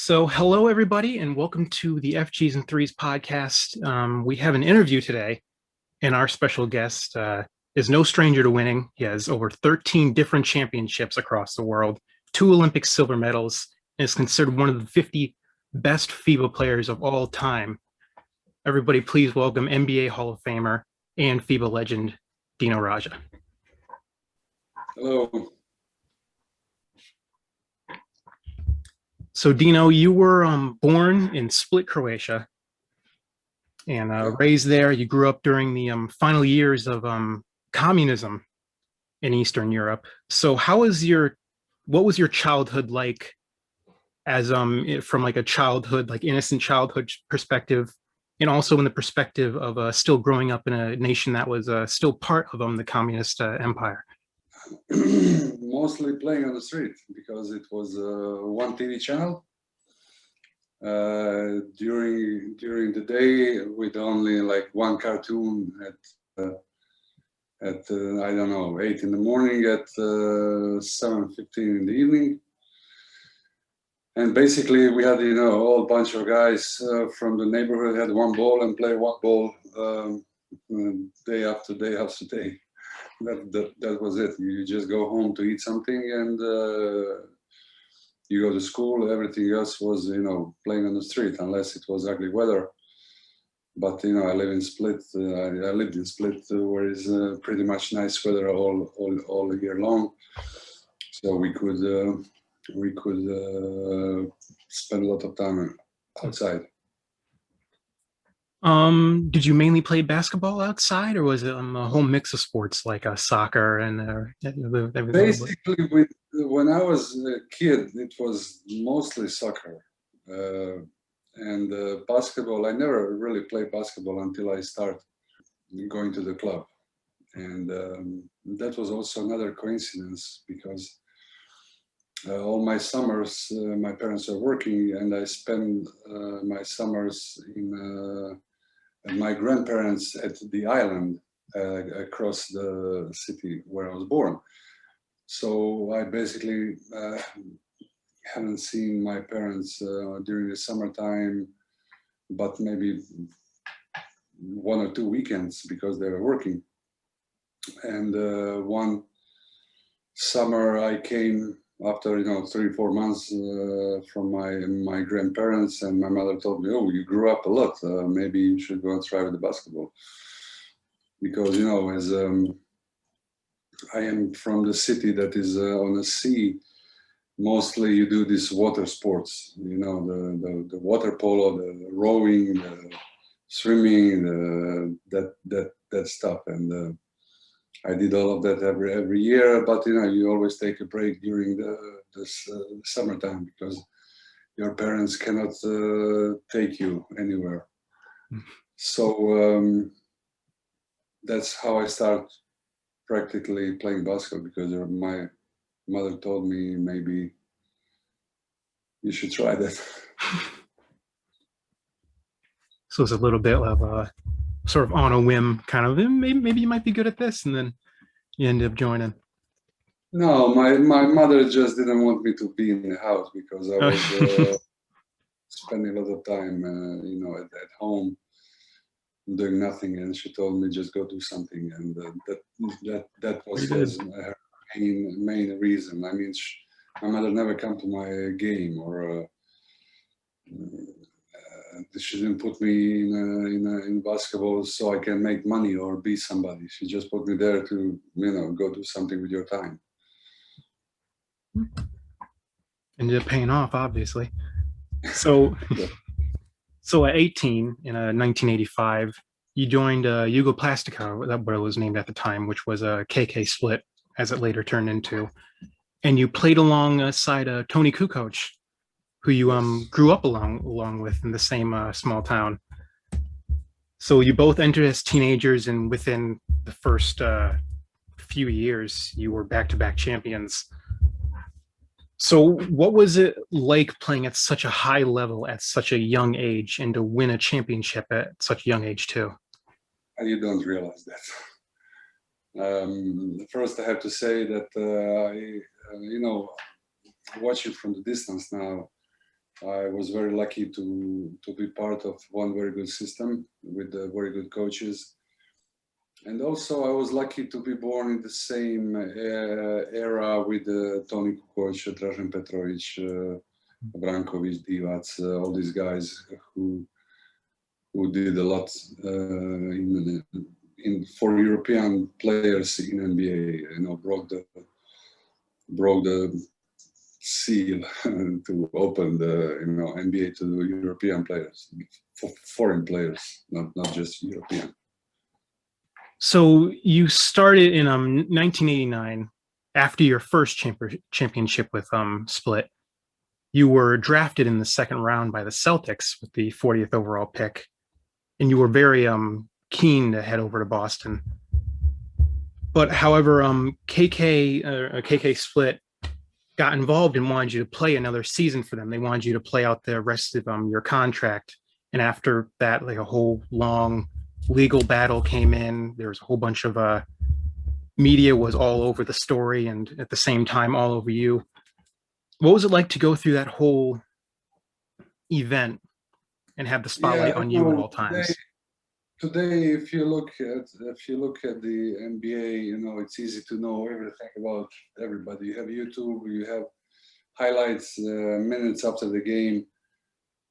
So, hello everybody, and welcome to the FGs and Threes podcast. We have an interview today, and our special guest is no stranger to winning. He has over 13 different championships across the world, 2 Olympic silver medals, and is considered one of the 50 best FIBA players of all time. Everybody, please welcome NBA Hall of Famer and FIBA legend Dino Radja. Hello. So, Dino, you were born in Split, Croatia, and raised there. You grew up during the final years of communism in Eastern Europe. So, what was your childhood like, as from like a childhood, like innocent childhood perspective, and also in the perspective of still growing up in a nation that was still part of the communist empire? Mostly playing on the street because it was one TV channel during the day, with only like one cartoon at I don't know, 8 in the morning, at 7:15 in the evening, and basically we had a whole bunch of guys from the neighborhood had one ball and play one ball day after day after day. That was it. You just go home to eat something, and you go to school. Everything else was, playing on the street, unless it was ugly weather. But I live in Split. I lived in Split, where it's pretty much nice weather all year long. So we could spend a lot of time outside. Did you mainly play basketball outside, or was it a whole mix of sports like soccer and everything? Basically, when I was a kid, it was mostly soccer and basketball. I never really played basketball until I started going to the club, and that was also another coincidence because all my summers, my parents were working, and I spent my summers in my grandparents at the island across the city where I was born. So I basically haven't seen my parents during the summertime, but maybe 1 or 2 weekends because they were working. And one summer I came after 3-4 months from my grandparents, and my mother told me, "Oh, you grew up a lot. Maybe you should go and try with the basketball." Because as I am from the city that is on the sea, mostly you do these water sports. The water polo, the rowing, the swimming, that stuff, and I did all of that every year, but you always take a break during the summertime because your parents cannot take you anywhere. So that's how I start practically playing basketball, because my mother told me maybe you should try that. So it's a little bit of sort of on a whim, kind of maybe you might be good at this, and then you end up joining. No, my mother just didn't want me to be in the house because I was spending a lot of time, at home doing nothing, and she told me just go do something, and that was her main reason. I mean, my mother never come to my game, or she didn't put me in basketball so I can make money or be somebody. She just put me there to go do something with your time. Ended up paying off, obviously. So, Yeah. So at 18 in 1985, you joined Jugoplastica, that what it was named at the time, which was a KK Split, as it later turned into, and you played alongside Tony Kukoc, who you grew up along with in the same small town. So you both entered as teenagers, and within the first few years, you were back-to-back champions. So what was it like playing at such a high level at such a young age, and to win a championship at such a young age too? You don't realize that. First, I have to say that I watch it from the distance now. I was very lucky to be part of one very good system with very good coaches. And also, I was lucky to be born in the same era with Toni Kukoc, Dražen Petrovic, Brankovic, Divac, all these guys who did a lot for European players in NBA. You know, broke the seal to open the NBA to the European players, for foreign players, not just European. So you started in 1989 after your first championship with Split. You were drafted in the second round by the Celtics with the 40th overall pick, and you were very keen to head over to Boston. But however, KK Split got involved and wanted you to play another season for them. They wanted you to play out the rest of your contract. And after that, like a whole long legal battle came in. There was a whole bunch of media was all over the story, and at the same time, all over you. What was it like to go through that whole event and have the spotlight on you at all times? Today, if you look at the NBA, you know, it's easy to know everything about everybody. You have YouTube, you have highlights, minutes after the game.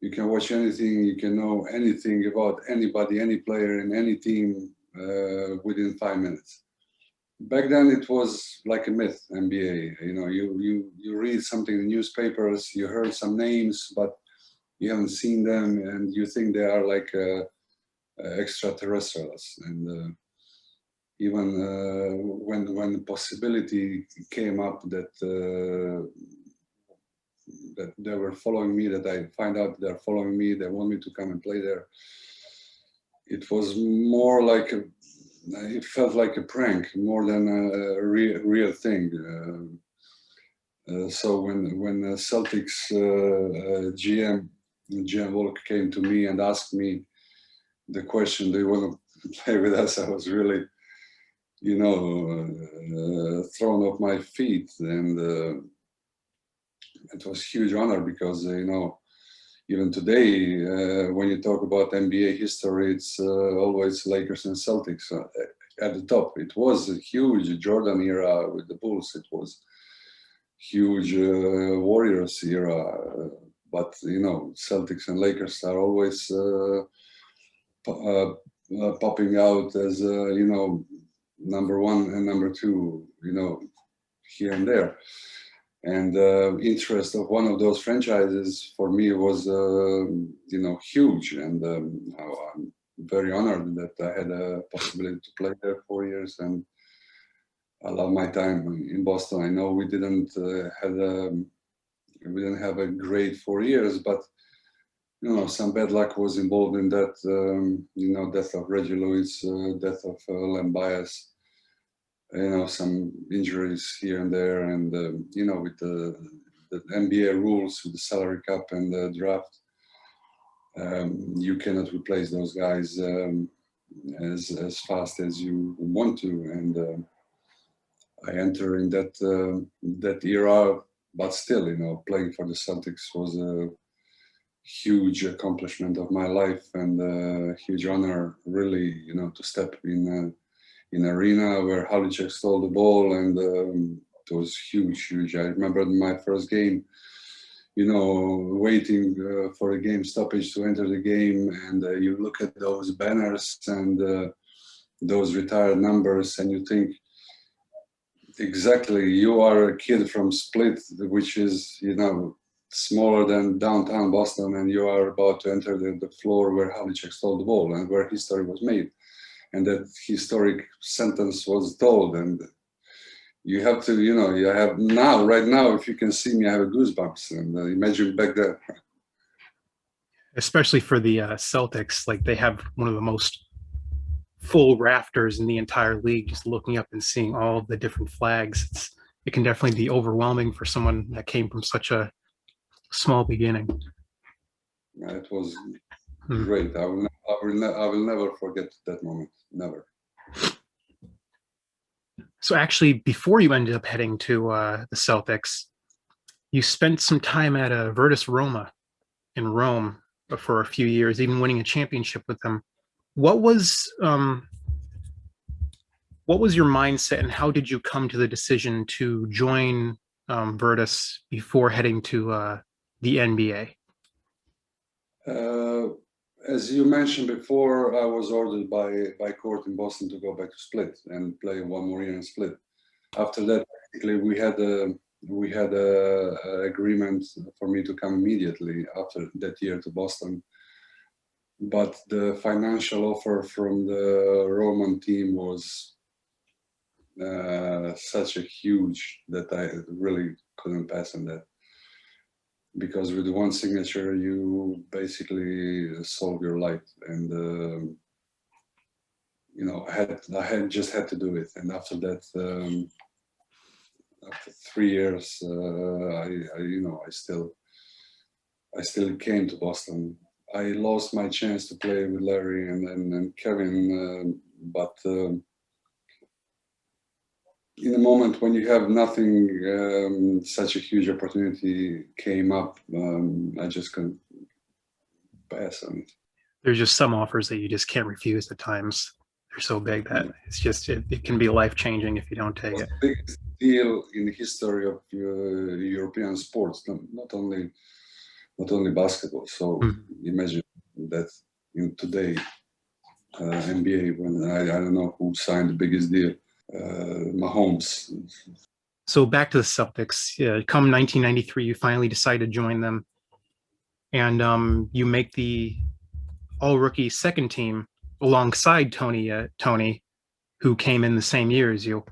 You can watch anything, you can know anything about anybody, any player in any team within 5 minutes. Back then, it was like a myth, NBA. You know, you read something in newspapers, you heard some names, but you haven't seen them, and you think they are like extraterrestrials. And even when the possibility came up that that they were following me, that I find out they're following me, they want me to come and play there, it was more like it felt like a prank more than a real thing. So when Celtics GM Volk came to me and asked me the question, do you want to play with us? I was really, you know, thrown off my feet, and it was a huge honor because, you know, even today, when you talk about NBA history, it's always Lakers and Celtics at the top. It was a huge Jordan era with the Bulls. It was huge Warriors era. But, you know, Celtics and Lakers are always popping out as, you know, number one and number two, you know, here and there. And interest of one of those franchises for me was, you know, huge. And I'm very honored that I had a possibility to play there 4 years. And I love my time in Boston. I know we didn't have a great 4 years, but you know, some bad luck was involved in that. You know, death of Reggie Lewis, death of Len Bias. You know, some injuries here and there, and you know, with the NBA rules, with the salary cap and the draft, you cannot replace those guys as fast as you want to. And I enter in that era, but still, you know, playing for the Celtics was a huge accomplishment of my life, and a huge honor, really, you know, to step in arena where Havlicek stole the ball, and it was huge. I remember my first game, you know, waiting for a game stoppage to enter the game, and you look at those banners and those retired numbers, and you think, exactly, you are a kid from Split, which is, you know, smaller than downtown Boston, and you are about to enter the floor where Havlicek stole the ball and where history was made. And that historic sentence was told, and you have to, you know, you have now, right now, if you can see me, I have goosebumps, and imagine back then. Especially for the Celtics, like they have one of the most full rafters in the entire league. Just looking up and seeing all of the different flags, it can definitely be overwhelming for someone that came from such a small beginning. Yeah, it was great. I will never forget that moment. Never. So actually, before you ended up heading to the Celtics, you spent some time at Virtus Roma in Rome for a few years, even winning a championship with them. What was your mindset, and how did you come to the decision to join Virtus before heading to the NBA? As you mentioned before, I was ordered by court in Boston to go back to Split and play one more year in Split. After that, basically, we had a agreement for me to come immediately after that year to Boston. But the financial offer from the Roman team was such a huge that I really couldn't pass on that. Because with one signature, you basically solve your life, and you know, I just had to do it. And after that, after 3 years, I still came to Boston. I lost my chance to play with Larry and Kevin, but in a moment when you have nothing, such a huge opportunity came up. I just couldn't pass on it. There's just some offers that you just can't refuse at times. They're so big that it's just it can be life-changing if you don't take it. The biggest deal in the history of European sports, not only basketball. So imagine that in today NBA, when I don't know who signed the biggest deal. Mahomes. So back to the Celtics. Come 1993, you finally decide to join them, and you make the all-rookie second team alongside Tony, who came in the same year as you.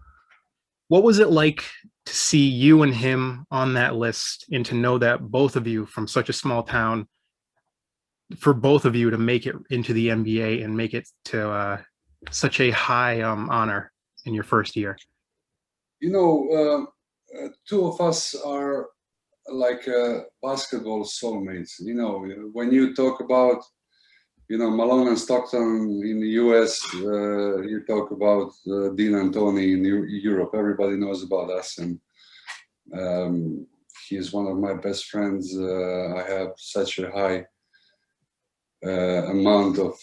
What was it like to see you and him on that list, and to know that both of you from such a small town, for both of you to make it into the NBA and make it to such a high honor in your first year? You know, two of us are like basketball soulmates. You know, when you talk about, you know, Malone and Stockton in the US, you talk about Dean and Tony in Europe. Everybody knows about us, and he's one of my best friends. I have such a high amount of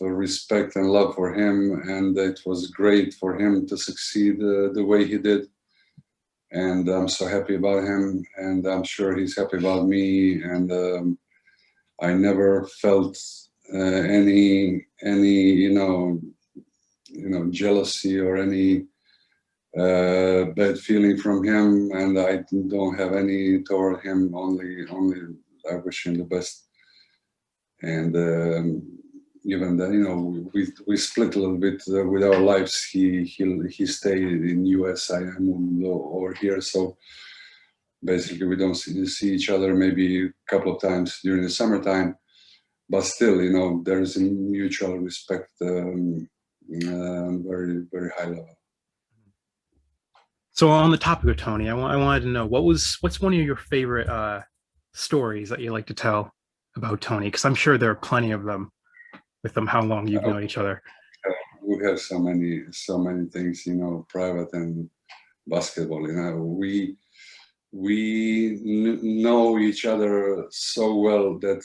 respect and love for him, and it was great for him to succeed the way he did, and I'm so happy about him, and I'm sure he's happy about me, and I never felt any jealousy or any bad feeling from him, and I don't have any toward him. Only I wish him the best. And even then, you know, we split a little bit with our lives. He stayed in US. I moved over here, so basically we don't see each other maybe a couple of times during the summertime. But still, you know, there is a mutual respect, very very high level. So on the topic of Tony, I wanted to know what's one of your favorite stories that you like to tell about Tony, because I'm sure there are plenty of them with them how long you've known each other. We have so many things, you know, private and basketball. You know, we know each other so well that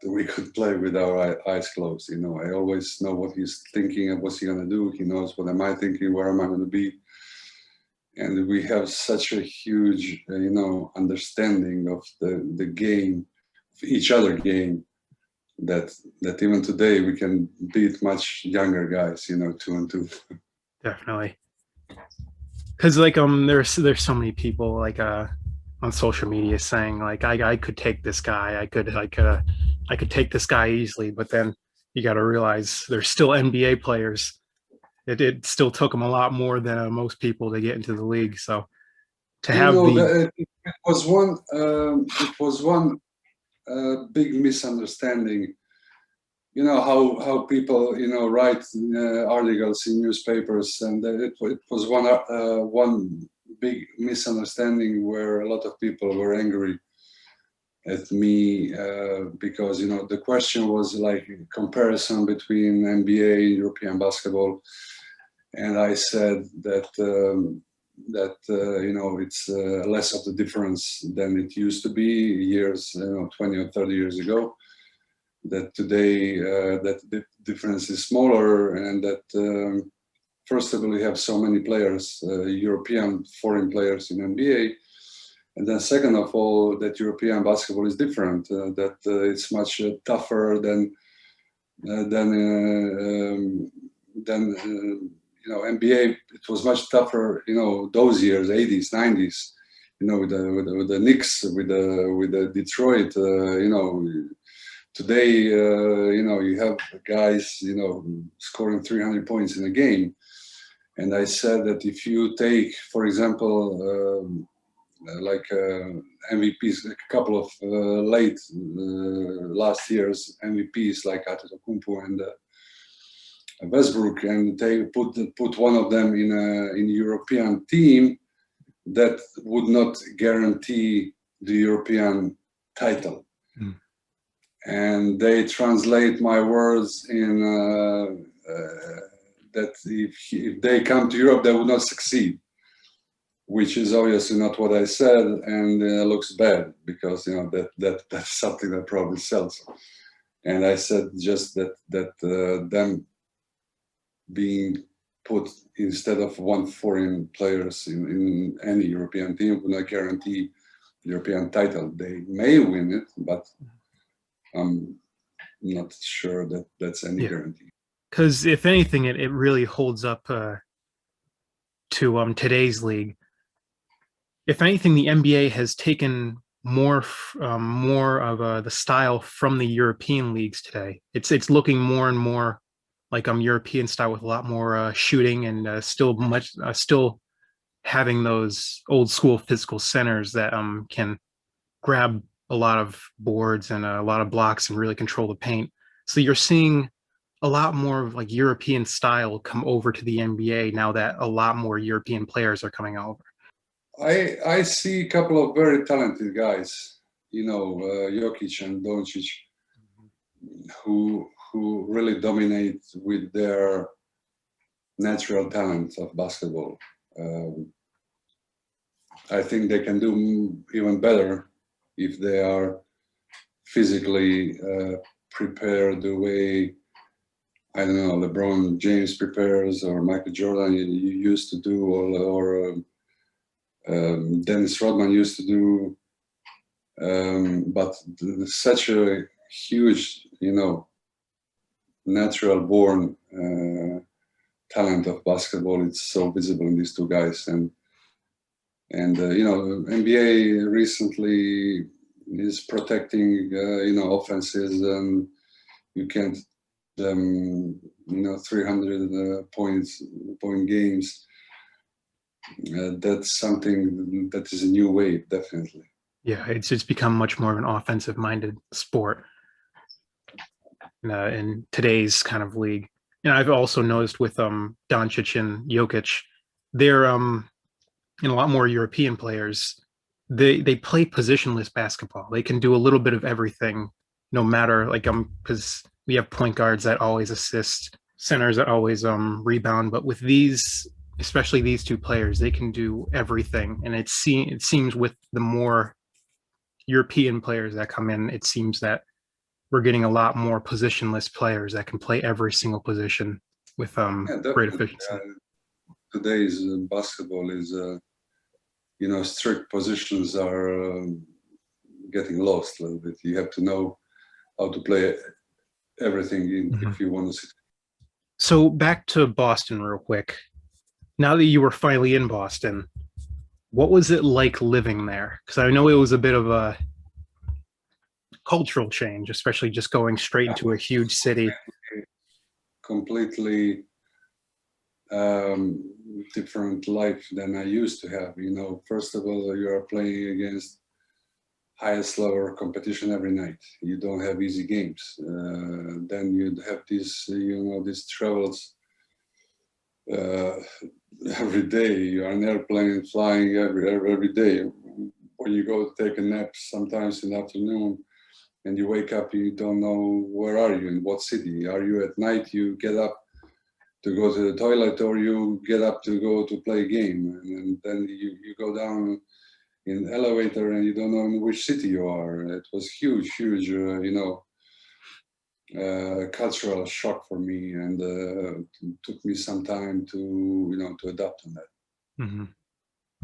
we could play with our eyes closed. You know, I always know what he's thinking and what's he gonna do. He knows what am I thinking, where am I gonna be, and we have such a huge, you know, understanding of the game, each other game, that even today we can beat much younger guys, you know, 2-2. Definitely, because like there's so many people like on social media saying like I could take this guy, I could take this guy easily, but then you got to realize there's still NBA players. It still took them a lot more than most people to get into the league. So to have it was one big misunderstanding. You know how people, you know, write articles in newspapers, and it was one big misunderstanding where a lot of people were angry at me because, you know, the question was like a comparison between NBA and European basketball, and I said that that it's less of the difference than it used to be years, 20 or 30 years ago. That today that the difference is smaller, and that first of all, we have so many players, European, foreign players in NBA, and then second of all, that European basketball is different. That it's much tougher than NBA. It was much tougher, those years, 80s, 90s, with the Knicks, with the Detroit, Today, you have guys, scoring 300 points in a game. And I said that if you take, for example, MVPs, a couple of late last year's MVPs like Antetokounmpo and Westbrook, and they put one of them in a European team, that would not guarantee the European title. Mm. And they translate my words in that if they come to Europe, they will not succeed, which is obviously not what I said, and looks bad, because that's something that probably sells. And I said just that them being put instead of one foreign players in any European team would not guarantee the European title. They may win it, but I'm not sure that that's any guarantee. Because if anything, it really holds up to today's league. If anything, the NBA has taken more of the style from the European leagues today. It's looking more and more like European style, with a lot more shooting, and still having those old school physical centers that can grab a lot of boards and a lot of blocks and really control the paint. So you're seeing a lot more of like European style come over to the NBA now that a lot more European players are coming over. I see a couple of very talented guys, Jokic and Doncic, who really dominate with their natural talent of basketball. I think they can do even better if they are physically prepared the way, I don't know, LeBron James prepares, or Michael Jordan used to do, or Dennis Rodman used to do. But such a huge, natural born talent of basketball, it's so visible in these two guys. And NBA recently is protecting, offenses, and you can't, 300 point games. That's something that is a new wave, definitely. Yeah, it's become much more of an offensive-minded sport in today's kind of league. And I've also noticed with Doncic and Jokic, they're and a lot more European players, they play positionless basketball. They can do a little bit of everything, no matter because we have point guards that always assist, centers that always rebound. But with these, especially these two players, they can do everything. And it seems with the more European players that come in, it seems that we're getting a lot more positionless players that can play every single position with great efficiency. Today's basketball is, strict positions are getting lost a little bit. You have to know how to play everything if you want to succeed. So back to Boston real quick. Now that you were finally in Boston, what was it like living there? Because I know it was a bit of a cultural change, especially just going straight into a huge city. Completely different life than I used to have. First of all, you are playing against highest level competition every night. You don't have easy games. Then you have these travels every day. You're on an airplane flying every day. When you go take a nap, sometimes in the afternoon, and you wake up, you don't know where are you, in what city. Are you at night? You get up to go to the toilet, or you get up to go to play a game, and then you go down in the elevator and you don't know in which city you are. It was huge, cultural shock for me, and took me some time to adapt on that. Mhm.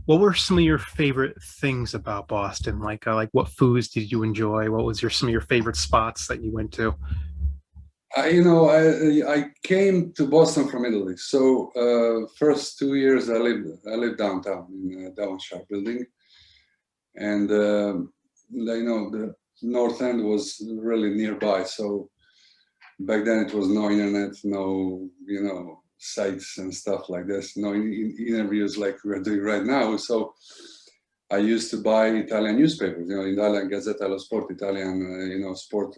What were some of your favorite things about Boston? Like what foods did you enjoy? What was some of your favorite spots that you went to? I came to Boston from Italy, so first 2 years I lived downtown in Downshire building, and the North End was really nearby. So back then it was no internet, no sites and stuff like this, no interviews like we're doing right now. So I used to buy Italian newspapers, Italian Gazzetta dello Sport, Italian sport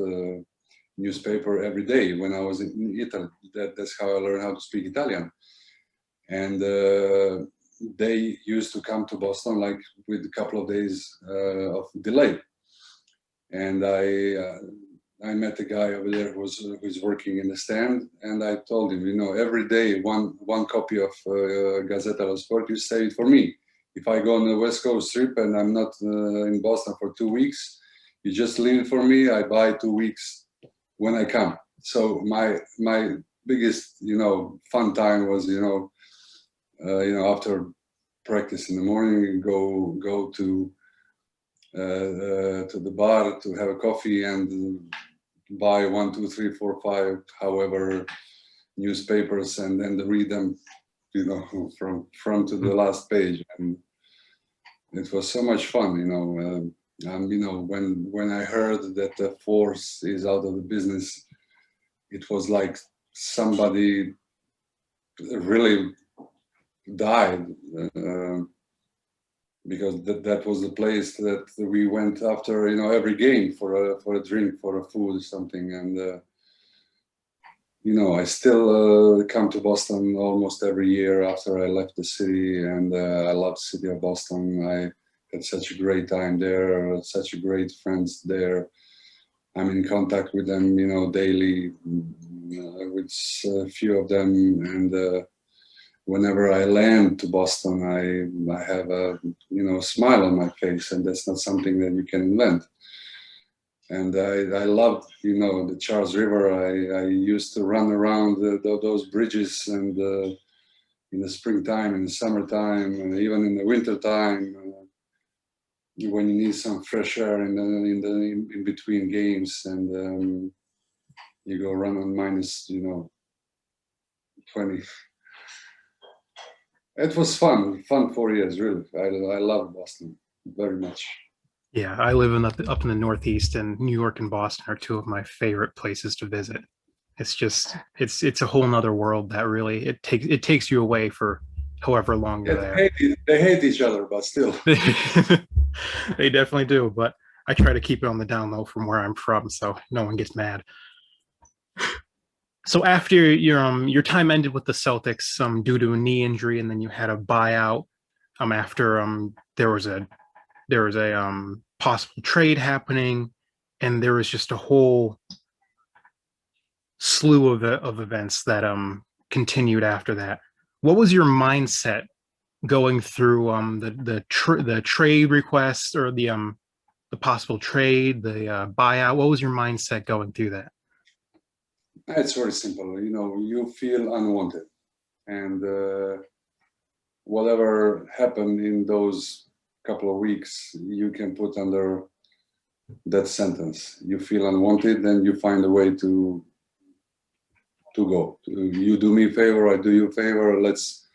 newspaper every day when I was in Italy. That's how I learned how to speak Italian. And they used to come to Boston like with a couple of days of delay. And I met a guy over there who's working in the stand, and I told him, every day one copy of Gazzetta dello Sport, you save it for me. If I go on the West Coast trip and I'm not in Boston for 2 weeks, you just leave it for me. I buy 2 weeks when I come. So my biggest fun time was after practice in the morning, go to the bar to have a coffee and buy 1, 2, 3, 4, 5, however, newspapers, and then read them, from front to the last page. And it was so much fun, when I heard that the Force is out of the business, it was like somebody really died, because that was the place that we went after, every game for a drink, for a food, something. And I still come to Boston almost every year after I left the city, and I love the city of Boston. I had such a great time there, such great friends there. I'm in contact with them, daily, with a few of them, and whenever I land to Boston, I have a smile on my face, and that's not something that you can invent. And I loved the Charles River. I used to run around those bridges, and in the springtime, in the summertime, and even in the wintertime, when you need some fresh air in between games, and you go run on minus 20. It was fun 4 years, really. I love Boston very much. Yeah, I live up in the Northeast, and New York and Boston are two of my favorite places to visit. It's just it's a whole nother world that really it takes you away for however long you're there. They hate each other, but still. They definitely do, but I try to keep it on the down low from where I'm from, so no one gets mad. So after your time ended with the Celtics due to a knee injury, and then you had a buyout after there was a possible trade happening, and there was just a whole slew of events that continued after that. What was your mindset going through the trade request, or the possible trade, the buyout? What was your mindset going through that? It's very simple. You feel unwanted, and whatever happened in those couple of weeks, you can put under that sentence. You feel unwanted, then you find a way to go. You do me a favor, I do you a favor. Let's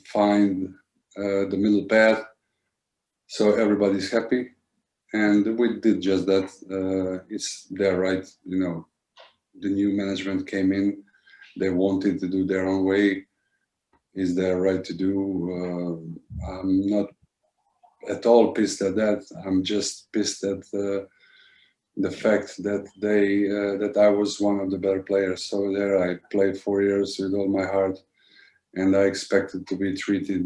find the middle path, so everybody's happy. And we did just that. It's their right. The new management came in. They wanted to do their own way. Is their right to do. I'm not at all pissed at that. I'm just pissed at the fact that that I was one of the better players. So there, I played 4 years with all my heart, and I expected to be treated,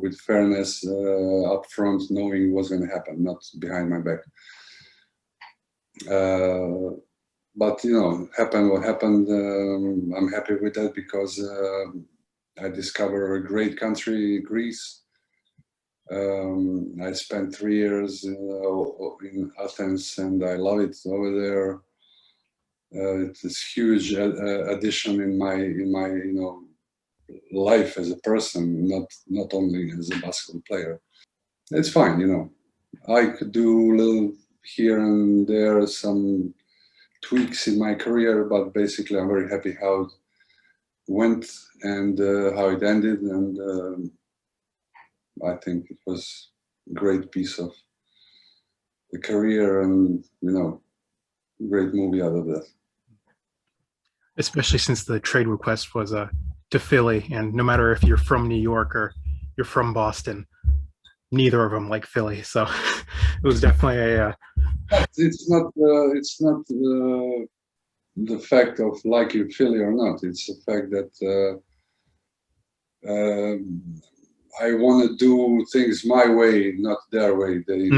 with fairness up front, knowing what's going to happen, not behind my back. but happened what happened. I'm happy with that because I discovered a great country, Greece. I spent 3 years in Athens, and I love it over there. It's a huge addition in my life as a person, not only as a basketball player. It's fine. I could do a little here and there, some tweaks in my career, but basically I'm very happy how it went and how it ended, and I think it was a great piece of the career, and great movie out of that. Especially since the trade request was to Philly, and no matter if you're from New York or you're from Boston, neither of them like Philly, so it was definitely a. It's not the fact of liking Philly or not. It's the fact that I want to do things my way, not their way. They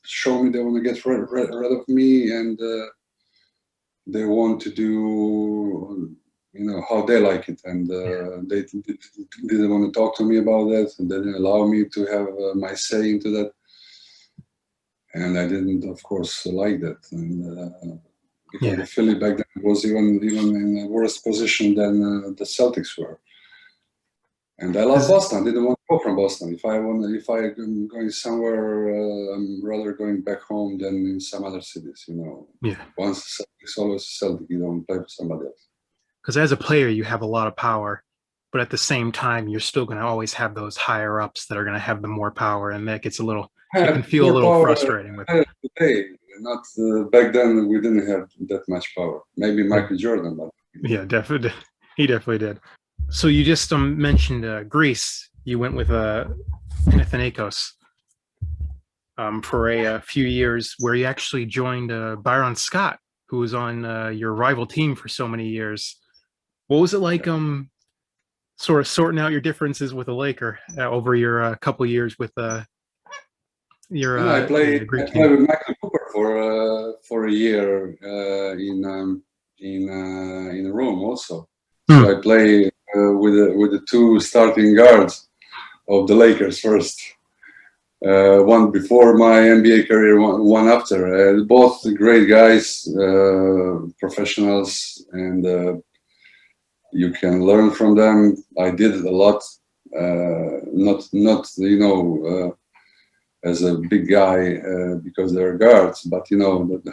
show me they want to get rid of me, and they want to do how they like it, and they didn't want to talk to me about that, and they didn't allow me to have my say into that, and I didn't, of course, like that. And because the Philly back then was even in a worse position than the Celtics were. And I love Boston. I didn't want to go from Boston. If I'm going somewhere, I'm rather going back home than in some other cities. Once Celtics, always Celtic. You don't play for somebody else. Because as a player, you have a lot of power, but at the same time, you're still going to always have those higher ups that are going to have the more power, and that gets it can feel a little frustrating with it. Today, not back then. We didn't have that much power. Maybe Michael Jordan, but yeah, definitely, he definitely did. So you just mentioned Greece. You went with Panathinaikos for a few years, where you actually joined Byron Scott, who was on your rival team for so many years. What was it like sort of sorting out your differences with a Laker over your couple years with your I played Greek team? with Michael Cooper for a year in Rome also. So I play with the two starting guards of the Lakers first. One before my NBA career, one after. Both great guys, professionals, and you can learn from them. I did it a lot, not as a big guy because they're guards, but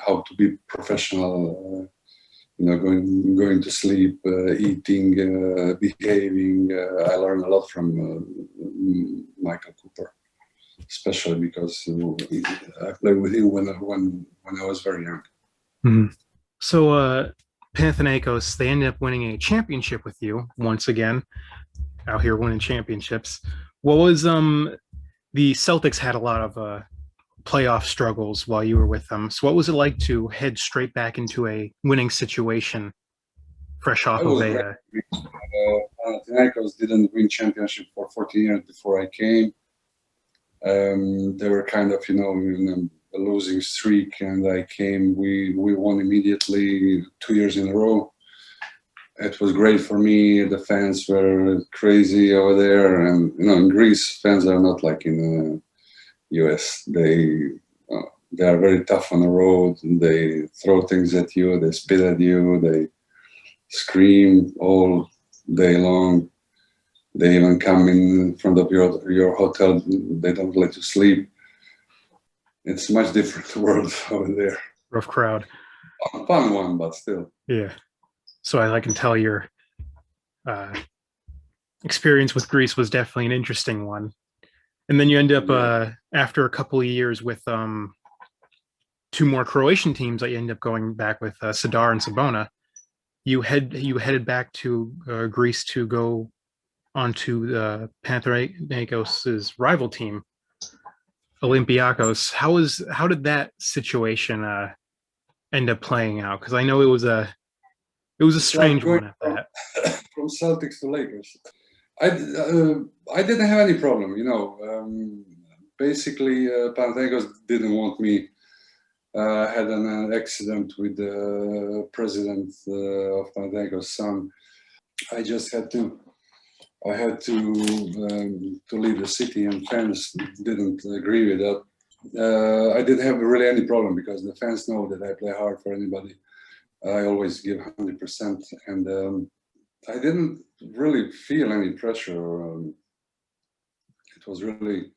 how to be professional. Going to sleep, eating, behaving. I learned a lot from Michael Cooper, especially because I played with him when I was very young. Mm-hmm. So Panathinaikos, they ended up winning a championship with you once again. Out here winning championships. What was the Celtics had a lot of playoff struggles while you were with them. So what was it like to head straight back into a winning situation, fresh off of a? Panathinaikos didn't win championship for 14 years before I came. They were kind of in a losing streak, and I came. We won immediately 2 years in a row. It was great for me. The fans were crazy over there, and in Greece, fans are not like in US. They are very tough on the road, and they throw things at you, they spit at you, they scream all day long. They even come in front of your hotel. They don't let you sleep. It's a much different world over there. Rough crowd. Fun one, but still. Yeah. So I can tell your experience with Greece was definitely an interesting one. And then you end up after a couple of years with two more Croatian teams that you end up going back with Sadar and Sabona. You headed back to Greece to go onto the Panathinaikos' rival team, Olympiacos. How did that situation end up playing out? Because I know it was a strange one at that. From Celtics to Lakers. I didn't have any problem, Basically, Panathinaikos didn't want me had an accident with the president of Panathinaikos' son. I just had to leave the city, and fans didn't agree with that. I didn't have really any problem because the fans know that I play hard for anybody. I always give 100%, and I didn't really feel any pressure. It was really,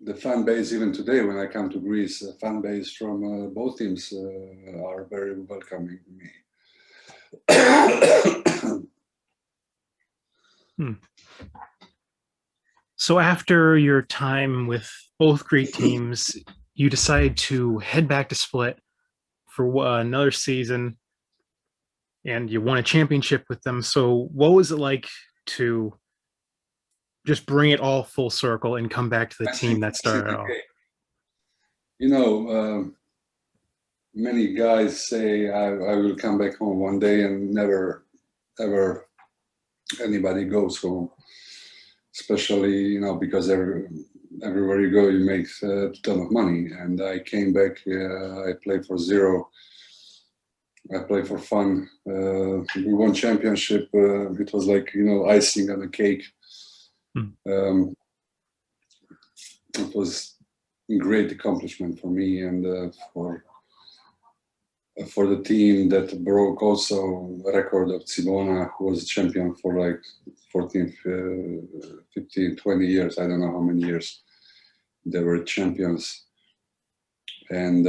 the fan base, even today when I come to Greece, fan base from both teams are very welcoming to me. So after your time with both Greek teams, you decide to head back to Split for another season, and you won a championship with them. So what was it like to just bring it all full circle and come back to the team that started off? Many guys say I will come back home one day, and never ever anybody goes home, especially because everywhere you go you make a ton of money. And I came back, I played for zero, I played for fun. We won championship. It was like icing on the cake. It was a great accomplishment for me, and for the team that broke also a record of Cibona, who was a champion for like 14, 15, 20 years. I don't know how many years they were champions. And,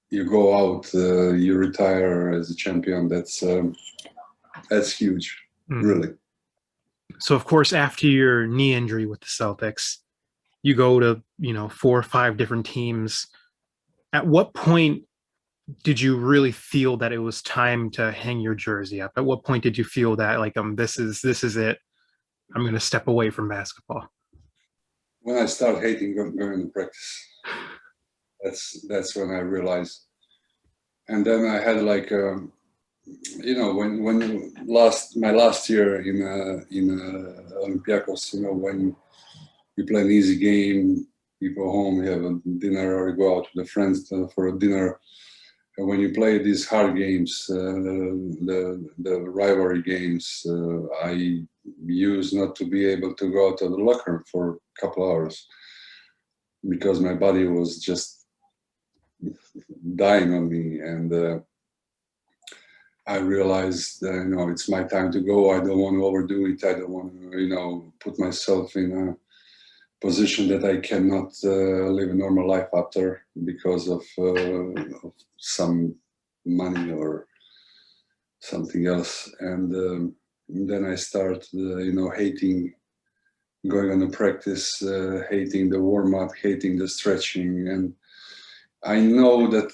you go out, you retire as a champion. That's huge, really. So, of course, after your knee injury with the Celtics, you go to, 4 or 5 different teams. At what point did you really feel that it was time to hang your jersey up? At what point did you feel that like this is it? I'm going to step away from basketball. When I started hating going to practice, that's when I realized. And then I had like when my last year in Olympiacos, when you play an easy game, you go home, you have a dinner, or you go out with the friends for a dinner. And when you play these hard games, the rivalry games, I used not to be able to go out of the locker room for a couple hours because my body was just dying on me. And I realized that, it's my time to go. I don't want to overdo it. I don't want to, put myself in a position that I cannot live a normal life after because of some money or something else. And then I start, hating going on the practice, hating the warm-up, hating the stretching. And I know that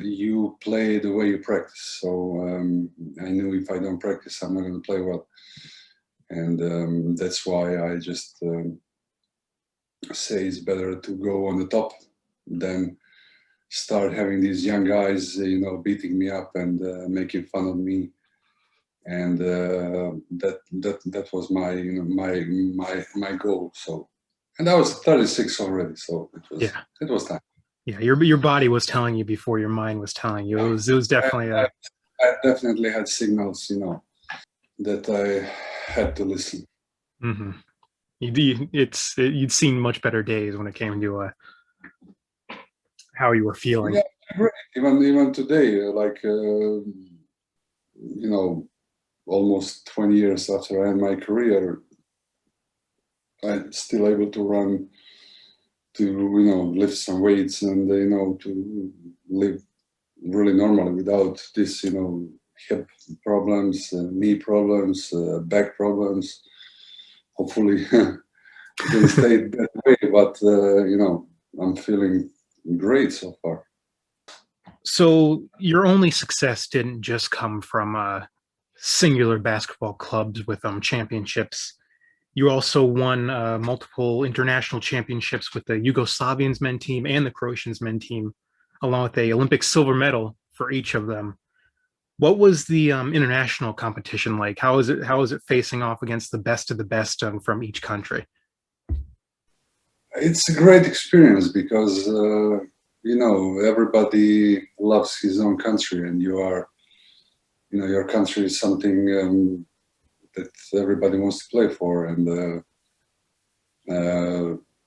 you play the way you practice. So I knew if I don't practice, I'm not going to play well. And that's why I just say it's better to go on the top than start having these young guys, beating me up and making fun of me. And that was my my goal. So, and I was 36 already, so it was time. Yeah, your body was telling you before your mind was telling you. It was definitely. I definitely had signals, that I had to listen. Mm-hmm. You'd seen much better days when it came to how you were feeling. Yeah, even today, like almost 20 years after I had my career, I'm still able to run, to lift some weights, and to live really normally without this hip problems, knee problems, back problems. Hopefully it will stay that way, but I'm feeling great so far. So your only success didn't just come from singular basketball clubs with championships. You also won multiple international championships with the Yugoslavians men team and the Croatians men team, along with a Olympic silver medal for each of them. What was the international competition like? How is it facing off against the best of the best from each country? It's a great experience because everybody loves his own country, and your country is something that everybody wants to play for, and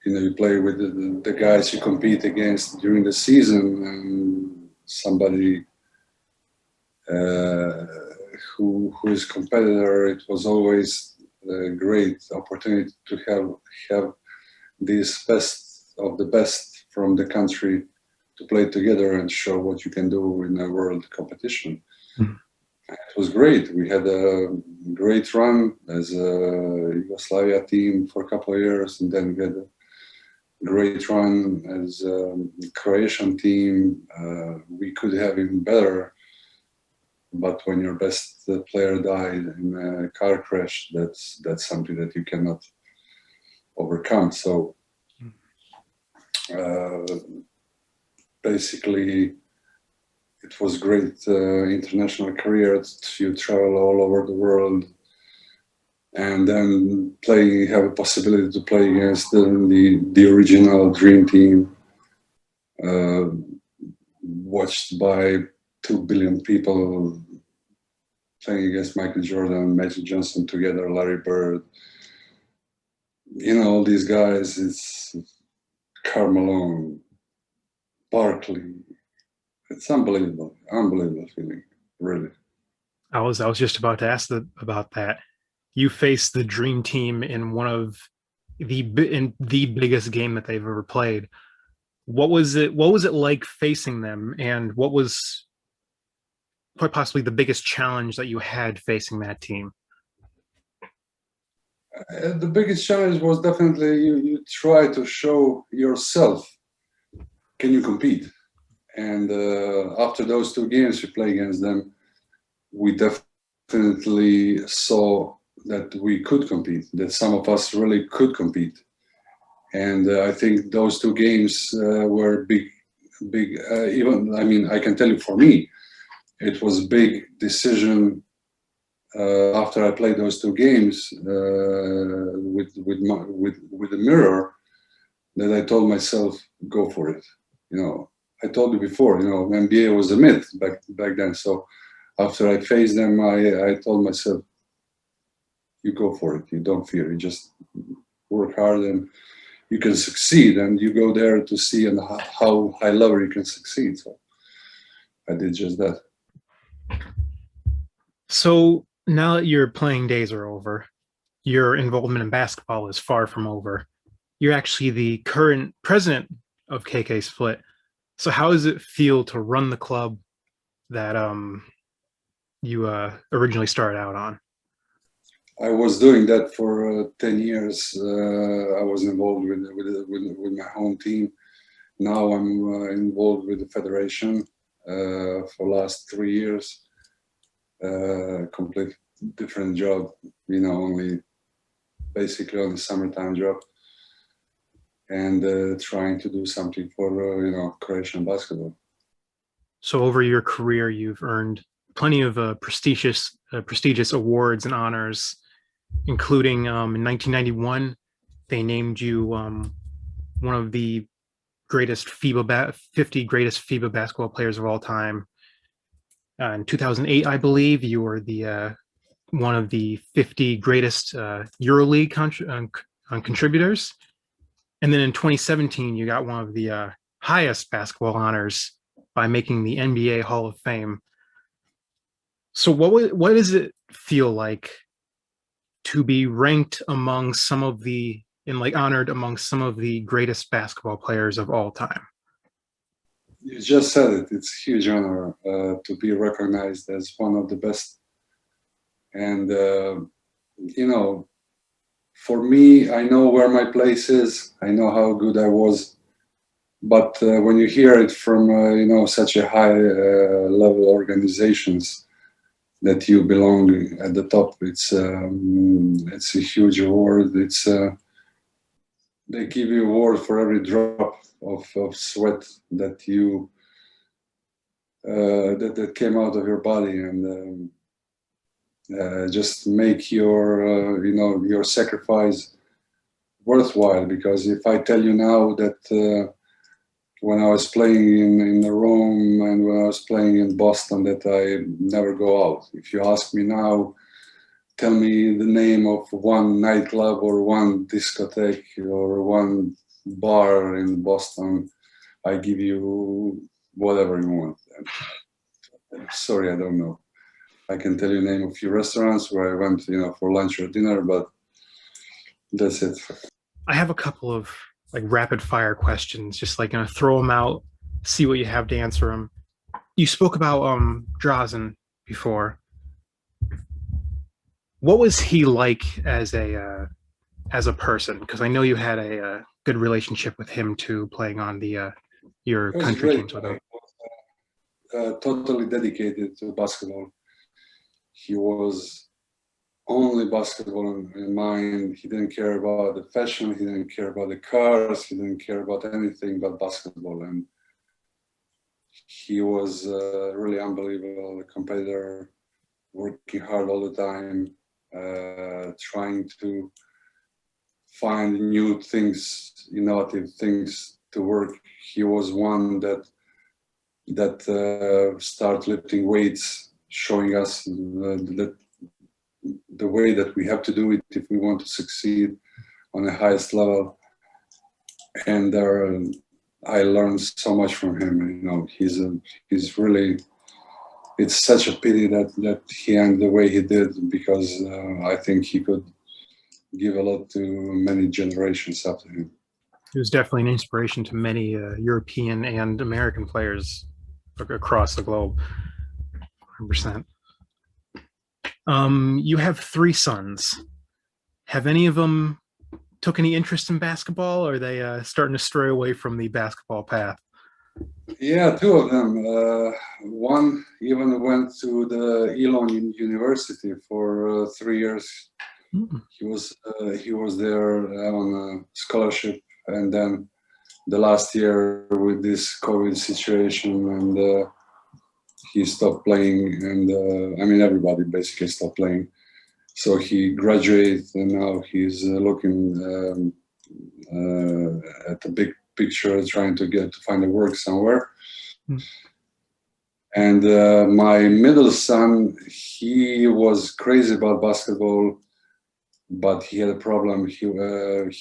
you play with the guys you compete against during the season, and somebody who is competitor. It was always a great opportunity to have these best of the best from the country to play together and show what you can do in a world competition. Mhm. It was great. We had a great run as a Yugoslavia team for a couple of years, and then we had a great run as a Croatian team. We could have even better, but when your best player died in a car crash, that's something that you cannot overcome. So basically, it was great international career. You travel all over the world, and then have a possibility to play against the original dream team, watched by 2 billion people, playing against Michael Jordan, Magic Johnson together, Larry Bird. All these guys. It's Karl Malone, Barkley. It's unbelievable feeling, really. I was just about to ask about that. You faced the dream team in one of the biggest game that they've ever played. What was it like facing them, and what was quite possibly the biggest challenge that you had facing that team? The biggest challenge was definitely you try to show yourself. Can you compete? And after those 2 games we play against them, we definitely saw that we could compete, that some of us really could compete. And I think those 2 games were big. Even, I mean, I can tell you for me, it was a big decision after I played those 2 games with the mirror, that I told myself, go for it. I told you before, NBA was a myth back then. So after I faced them, I told myself, you go for it. You don't fear. You just work hard, and you can succeed. And you go there to see and how high level you can succeed. So I did just that. So now that your playing days are over, your involvement in basketball is far from over. You're actually the current president of KK Split. So how does it feel to run the club that you originally started out on? I was doing that for 10 years. I was involved with my home team. Now I'm involved with the federation for last 3 years. Complete different job, only basically on the summertime job, and trying to do something for Croatian basketball. So over your career, you've earned plenty of prestigious awards and honors, including in 1991, they named you one of the 50 greatest FIBA basketball players of all time. In 2008, I believe, you were the one of the 50 greatest Euroleague contributors. And then in 2017, you got one of the highest basketball honors by making the NBA Hall of Fame. So what does it feel like to be ranked among some of the and like honored among some of the greatest basketball players of all time? You just said it. It's a huge honor to be recognized as one of the best. And for me, I know where my place is. I know how good I was. But when you hear it from such a high level organizations that you belong at the top, it's a huge award. They give you award for every drop of sweat that you that came out of your body, and just make your your sacrifice worthwhile, because if I tell you now that when I was playing in Rome and when I was playing in Boston, that I never go out. If you ask me now, tell me the name of one nightclub or one discotheque or one bar in Boston, I give you whatever you want. Sorry, I don't know. I can tell you name a few restaurants where I went, for lunch or dinner, but that's it. I have a couple of like rapid fire questions, just like throw them out, see what you have to answer them. You spoke about Drazen before. What was he like as a person? Because I know you had a good relationship with him too, playing on the your country teams with him. Totally dedicated to basketball. He was only basketball in mind. He didn't care about the fashion. He didn't care about the cars. He didn't care about anything but basketball. And he was really unbelievable competitor, working hard all the time, trying to find new things, innovative things to work. He was one that start lifting weights, showing us the way that we have to do it if we want to succeed on the highest level. And I learned so much from him. He's really. It's such a pity that he ended the way he did, because I think he could give a lot to many generations after him. He was definitely an inspiration to many European and American players across the globe. 100%. You have 3 sons. Have any of them took any interest in basketball, or are they starting to stray away from the basketball path? Yeah, 2 of them. One even went to the Elon University for 3 years. Mm. He was there on a scholarship, and then the last year with this COVID situation, and he stopped playing, and everybody basically stopped playing. So he graduated, and now he's looking at the big picture, trying to find a work somewhere. Mm. And my middle son, he was crazy about basketball, but he had a problem. He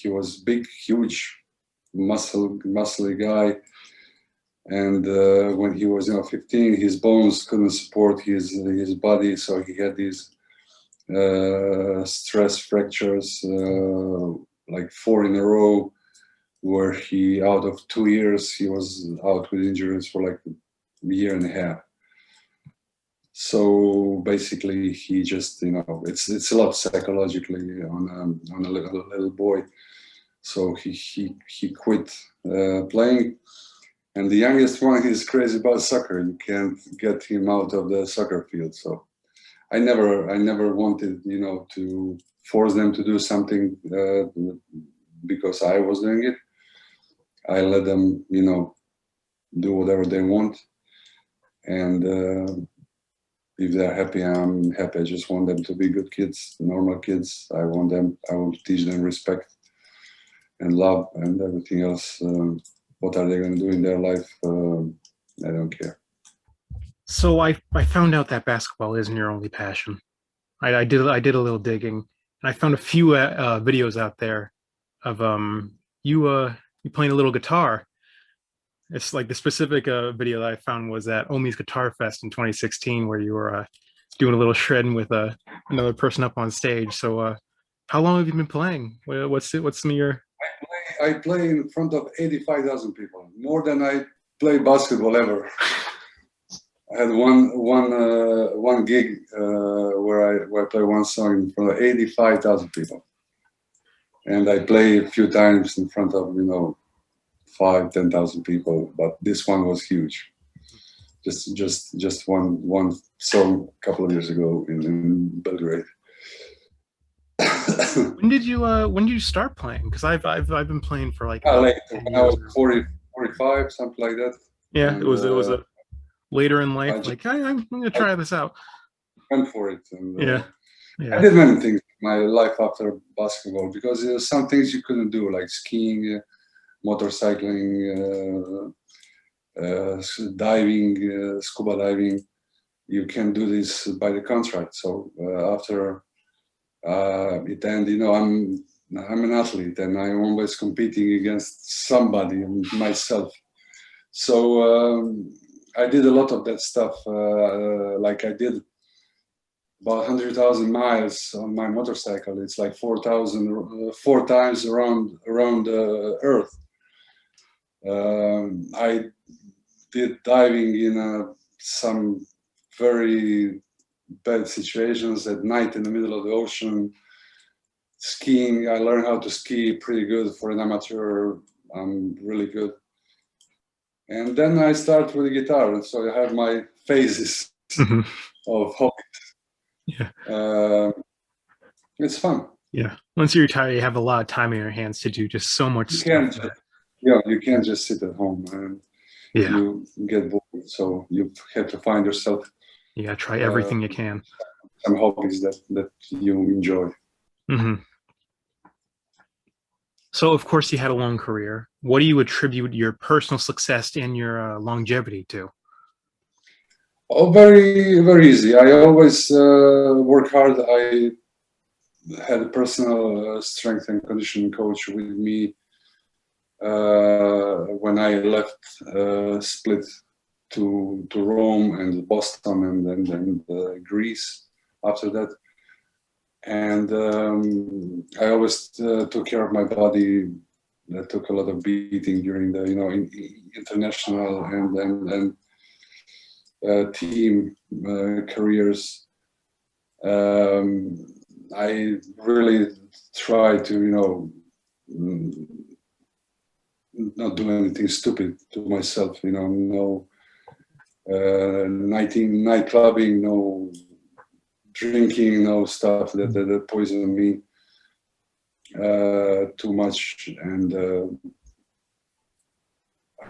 was big, huge, muscly guy. And when he was 15, his bones couldn't support his body, so he had these stress fractures, like 4 in a row, where he, out of 2 years, he was out with injuries for like a year and a half. So basically, he just, it's a lot psychologically on a little boy. So he quit playing. And the youngest one is crazy about soccer. You can't get him out of the soccer field. So I never wanted, to force them to do something because I was doing it. I let them, do whatever they want. And if they're happy, I'm happy. I just want them to be good kids, normal kids. I want to teach them respect and love and everything else. What are they going to do in their life? I don't care. So I found out that basketball isn't your only passion. I did a little digging, and I found a few videos out there of you playing a little guitar. It's like the specific video that I found was at Omi's Guitar Fest in 2016, where you were doing a little shredding with another person up on stage. So how long have you been playing? What's some of your... I play in front of 85,000 people, more than I play basketball ever. I had one gig where I play one song in front of 85,000 people, and I play a few times in front of 5,000-10,000 people. But this one was huge. Just one song a couple of years ago in Belgrade. When did you start playing? Because I've been playing for like when I was 40, 45, something like that. Yeah, and, it was a later in life. I'm gonna try this out. Went for it. And, yeah. I did many things my life after basketball, because there's some things you couldn't do, like skiing, motorcycling, diving, scuba diving. You can do this by the contract. So after it ended, you know, I'm an athlete and I'm always competing against somebody and myself. So I did a lot of that stuff. Like I did about 100,000 miles on my motorcycle. It's like 4 times around Earth. I did diving in some very bad situations at night in the middle of the ocean. Skiing, I learned how to ski pretty good for an amateur. I'm really good. And then I start with the guitar, and so I have my phases of hobby. Yeah. It's fun. Yeah. Once you retire, you have a lot of time in your hands to do just so much stuff. You can't just sit at home and you get bored. So you have to find yourself. You gotta try everything you can. Some hobbies that you enjoy. Mm-hmm. So, of course, you had a long career. What do you attribute your personal success and your longevity to? Oh, very, very easy. I always work hard. I had a personal strength and conditioning coach with me when I left, split to Rome and Boston and then Greece after that. And I always took care of my body. I took a lot of beating during the, you know, international and team careers. I really try to, you know, not do anything stupid to myself. You know, no night clubbing, no drinking, no stuff that poison me too much. And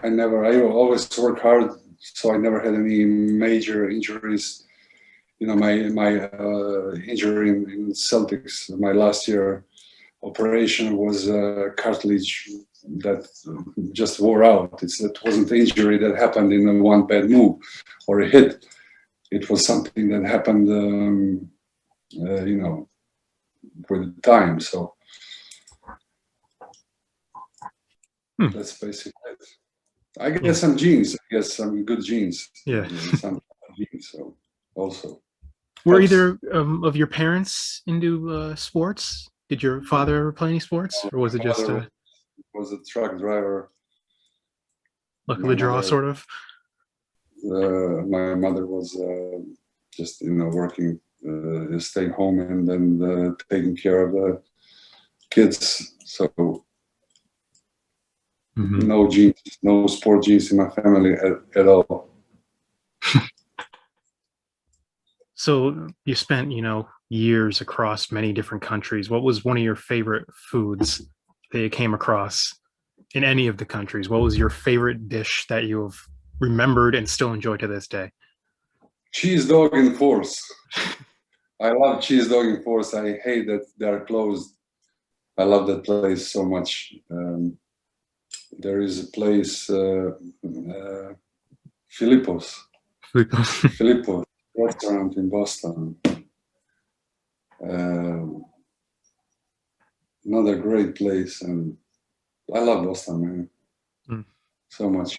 I always work hard, so I never had any major injuries. You know, my injury in Celtics, my last year operation was cartilage that just wore out. It wasn't an injury that happened in one bad move or a hit. It was something that happened, you know, with time. So that's basically it. I guess some genes. I guess some good genes. Yeah. Some genes. So also. Were either of your parents into sports? Did your father ever play any sports, or was it just was a truck driver? Luck of the draw, sort of. My mother was just, you know, working, staying home and then taking care of the kids. So no genes, no sport genes in my family at all. So you spent, you know, years across many different countries. What was one of your favorite foods that you came across in any of the countries? What was your favorite dish that you have remembered and still enjoy to this day? Cheese dog in Force. I love cheese dog in Force. I hate that they're closed. I love that place so much. There is a place, Filippo's restaurant in Boston. Another great place, and I love Boston, man, so much.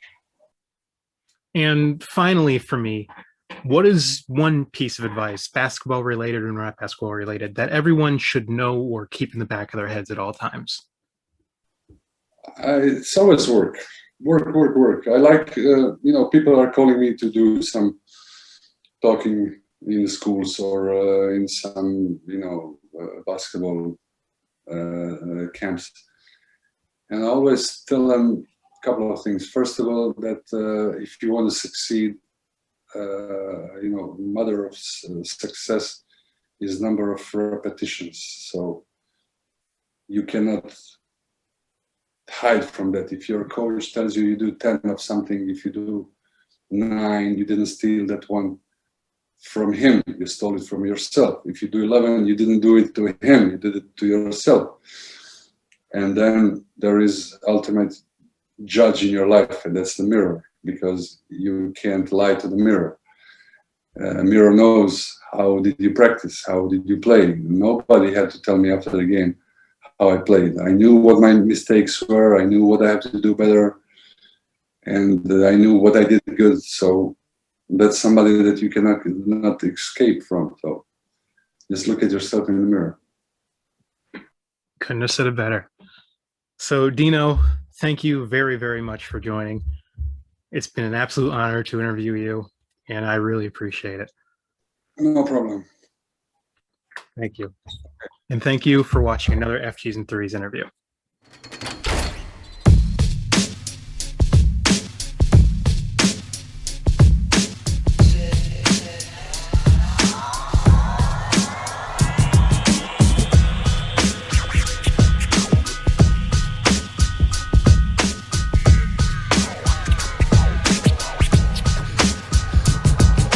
And finally, for me, what is one piece of advice, basketball related or not basketball related, that everyone should know or keep in the back of their heads at all times? It's always work. I like, you know, people are calling me to do some talking in the schools or in some, you know, basketball camps. And I always tell them a couple of things. First of all, that if you want to succeed, you know, mother of success is number of repetitions. So you cannot hide from that. If your coach tells you do 10 of something, if you do 9, you didn't steal that one. from him. You stole it from yourself. If you do 11, you didn't do it to him. You did it to yourself. And then there is ultimate judge in your life, and that's the mirror, because you can't lie to the mirror. A mirror knows how did you practice, how did you play. Nobody had to tell me after the game how I played. I knew what my mistakes were. I knew what I have to do better, and I knew what I did good. So that's somebody that you cannot not escape from. So just look at yourself in the mirror. Couldn't have said it better. So Dino, thank you very, very much for joining. It's been an absolute honor to interview you, and I really appreciate it. No problem. Thank you. And thank you for watching another FGs and Threes interview.